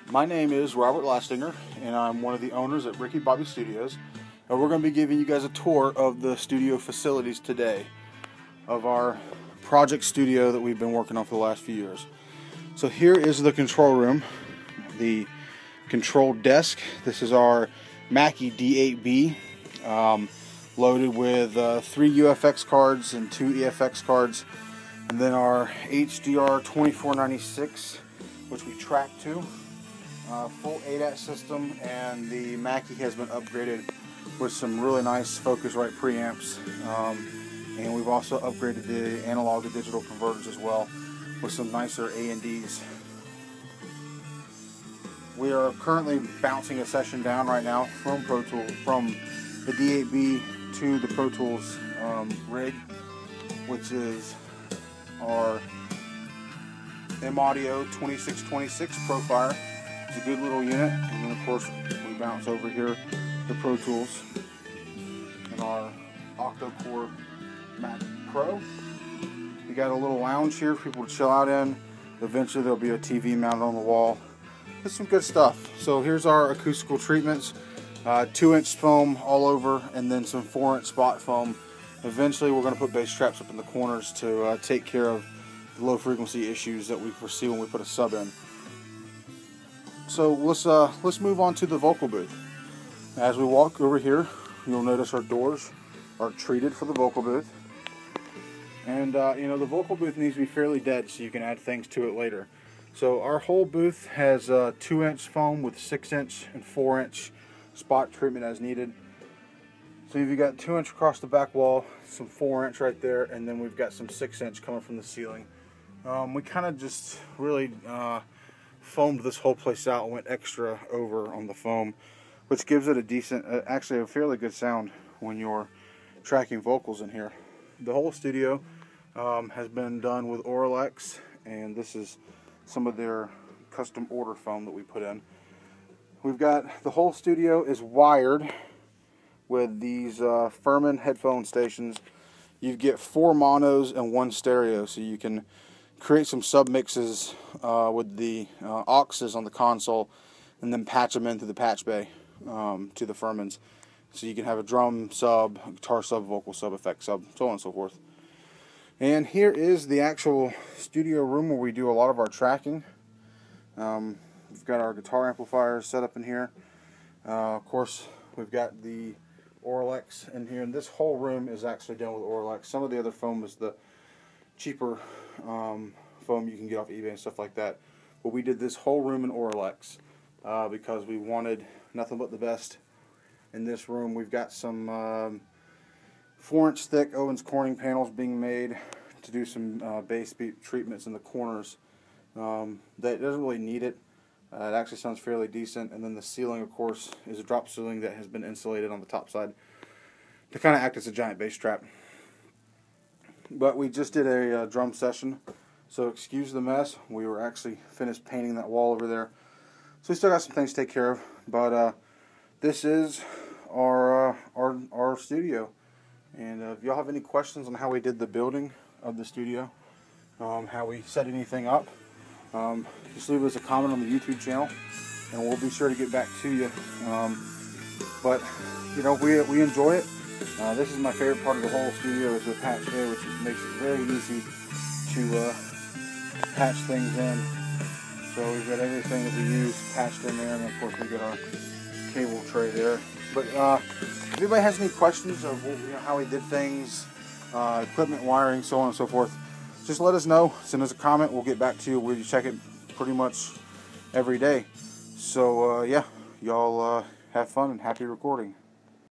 My name is Robert Lastinger, and I'm one of the owners at Ricky Bobby Studios. And we're going to be giving you guys a tour of the studio facilities today, of our project studio that we've been working on for the last few years. So here is the control room, the control desk. This is our Mackie D8B, loaded with 3 UFX cards and 2 EFX cards, and then our HDR 2496, which we track to. Full ADAT system, and the Mackie has been upgraded with some really nice Focusrite preamps, and we've also upgraded the analog to digital converters as well with some nicer A&Ds. We are currently bouncing a session down right now from Pro Tools, from the D8B to the Pro Tools rig, which is our M-Audio 2626 Profire. It's a good little unit, and then of course we bounce over here the Pro Tools and our octa-core Mac Pro. We got a little lounge here for people to chill out in. Eventually there'll be a TV mounted on the wall. It's some good stuff. So here's our acoustical treatments, 2-inch foam all over, and then some 4-inch spot foam. Eventually we're going to put bass traps up in the corners to take care of the low frequency issues that we foresee when we put a sub in. So let's move on to the vocal booth. As we walk over here, you'll notice our doors are treated for the vocal booth, and you know, the vocal booth needs to be fairly dead so you can add things to it later. So our whole booth has 2-inch foam with 6-inch and 4-inch spot treatment as needed. So you've got 2-inch across the back wall, some 4-inch right there, and then we've got some 6-inch coming from the ceiling. We kind of just really foamed this whole place out and went extra over on the foam, which gives it a decent, actually a fairly good sound when you're tracking vocals in here. The whole studio has been done with Auralex, and this is some of their custom order foam that we put in. We've got, the whole studio is wired with these Furman headphone stations. You get 4 monos and 1 stereo, so you can create some sub mixes with the auxes on the console, and then patch them into the patch bay to the Furmans, so you can have a drum sub, guitar sub, vocal sub, effect sub, so on and so forth. And here is the actual studio room where we do a lot of our tracking. We've got our guitar amplifiers set up in here. Of course, we've got the Auralex in here, and this whole room is actually done with Auralex. Some of the other foam is the cheaper foam you can get off eBay and stuff like that, but we did this whole room in Auralex because we wanted nothing but the best in this room. We've got some 4-inch thick Owens Corning panels being made to do some bass beat treatments in the corners. That doesn't really need it. It actually sounds fairly decent. And then the ceiling, of course, is a drop ceiling that has been insulated on the top side to kind of act as a giant bass trap. But we just did a drum session, so excuse the mess. We were actually finished painting that wall over there, so we still got some things to take care of. But this is our studio, and if y'all have any questions on how we did the building of the studio, how we set anything up, just leave us a comment on the YouTube channel, and we'll be sure to get back to you. But you know, we enjoy it. This is my favorite part of the whole studio, is the patch bay, which makes it very easy to patch things in. So we've got everything that we use patched in there, and of course we got our cable tray there. But if anybody has any questions of, you know, how we did things, equipment wiring, so on and so forth, just let us know. Send us a comment. We'll get back to you. We check it pretty much every day. So yeah, y'all have fun and happy recording.